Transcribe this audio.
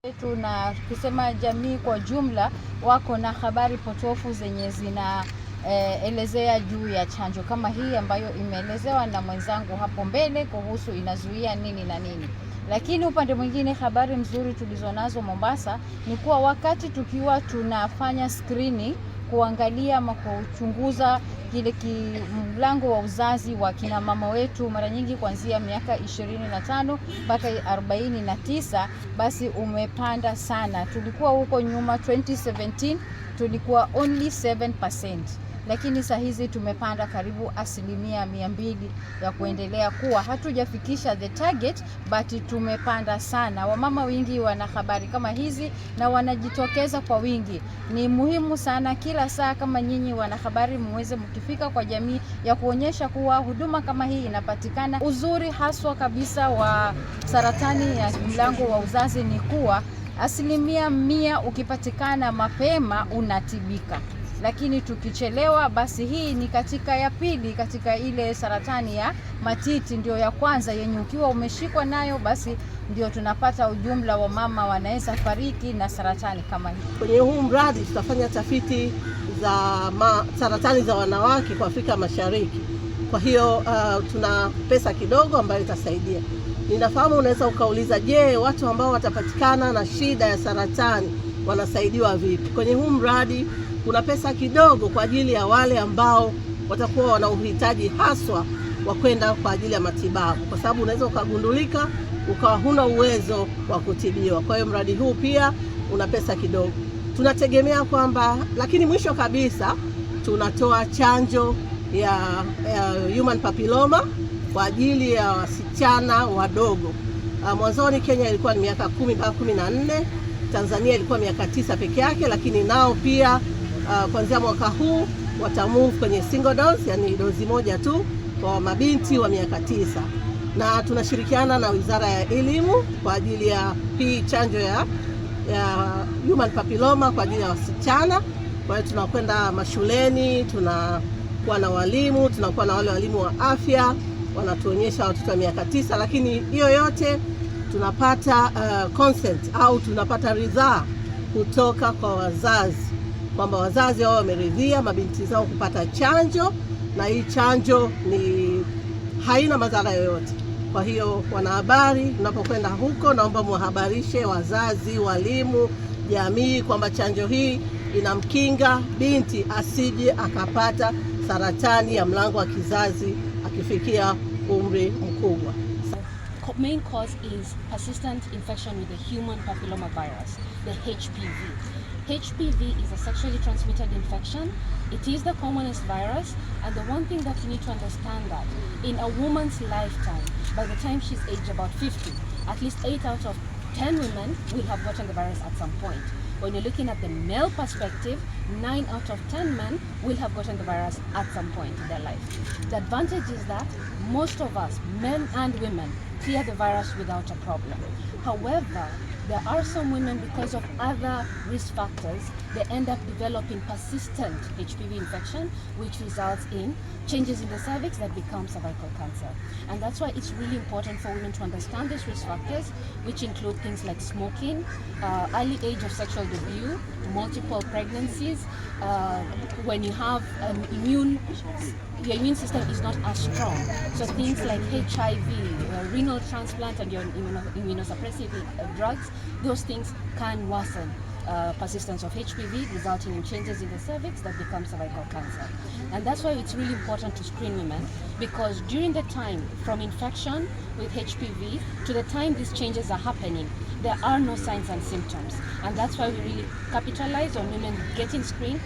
yetu na kusema jamii kwa jumla wako na habari potofu zenye zinaelezea juu ya chanjo kama hii ambayo imeelezewa na mwenzangu hapo mbele kuhusu inazuia nini na nini. Lakini upande mwingine habari mzuri tulizonazo Mombasa ni kuwa wakati tukiwa tunafanya screening kuangalia ama kuchunguza kile mlango wa uzazi wa kina mama wetu mara nyingi kuanzia miaka 25 mpaka 49, basi umepanda sana. Tulikuwa huko nyuma 2017 tulikuwa only 7%, lakini saa hizi tumepanda karibu 200% ya kuendelea kuwa hatujafikisha the target, but tumepanda sana. Wamama wengi wana habari kama hizi na wanajitokeza kwa wingi. Ni muhimu sana kila saa kama nyinyi wana habari muweze mkifika kwa jamii ya kuonyesha kuwa huduma kama hii inapatikana. Uzuri haswa kabisa wa saratani ya mlango wa uzazi ni kuwa 100% ukipatikana mapema unatibika. Lakini tukichelewa basi hii ni katika ya pili katika ile saratani ya matiti, ndio ya kwanza yenye ukiwa umeshikwa nayo basi ndio tunapata ujumla wa mama wanaweza fariki na saratani kama hii. Kwenye huu mradi tutafanya tafiti za saratani za wanawake kwa Afrika Mashariki. Kwa hiyo tuna pesa kidogo ambayo itasaidia. Ninafahamu unaweza ukauliza, je, watu ambao watapatikana na shida ya saratani wanasaidiwa vipi? Kwenye huu mradi kuna pesa kidogo kwa ajili ya wale ambao watakuwa wana uhitaji haswa wa kwenda kwa ajili ya matibabu, kwa sababu unaweza ukagundulika ukawa huna uwezo wa kutibiwa. Kwa hiyo mradi huu pia una pesa kidogo. Tunategemea kwamba, lakini mwisho kabisa tunatoa chanjo ya human papilloma kwa ajili ya wasichana wadogo. Mwanzoni Kenya ilikuwa ni miaka 10 mpaka 14, Tanzania ilikuwa miaka 9 peke yake, lakini nao pia kuanzia mwaka huu watamove kwenye single dose, yani dozi moja tu kwa mabinti wa miaka 9. Na tunashirikiana na Wizara ya Elimu kwa ajili ya hii chanjo ya human papilloma kwa ajili ya wasichana. Kwa hiyo tunakwenda mashuleni, tunakuwa na walimu, tunakuwa na wale walimu wa afya wanatuonyesha watoto wa miaka 9, lakini hiyo yote tunapata consent au tunapata ridhaa kutoka kwa wazazi, kwamba wazazi wao wameridhia mabinti zao kupata chanjo, na hii chanjo haina madhara yoyote. Kwa hiyo wanahabari, unapokwenda huko naomba muhabarishe wazazi, walimu, jamii kwamba chanjo hii inamkinga binti asije akapata saratani ya mlango wa kizazi akifikia umri mkubwa. Main cause is persistent infection with the human papilloma virus, the HPV. HPV is a sexually transmitted infection. It is the commonest virus, and the one thing that you need to understand that in a woman's lifetime, by the time she's aged about 50, at least 8 out of 10 women will have gotten the virus at some point. When you're looking at the male perspective, 9 out of 10 men will have gotten the virus at some point in their life. The advantage is that most of us, men and women, clear the virus without a problem. However, there are some women, because of other risk factors, they end up developing persistent HPV infection, which results in changes in the cervix that become cervical cancer. And that's why it's really important for women to understand these risk factors, which include things like smoking, early age of sexual debut, multiple pregnancies, when you have your immune system is not as strong. So things like HIV, renal transplant, and your immunosuppressive drugs, those things can worsen persistence of HPV, resulting in changes in the cervix that become cervical cancer. And that's why it's really important to screen women, because during the time from infection with HPV to the time these changes are happening, there are no signs and symptoms. And that's why we really capitalize on women getting screened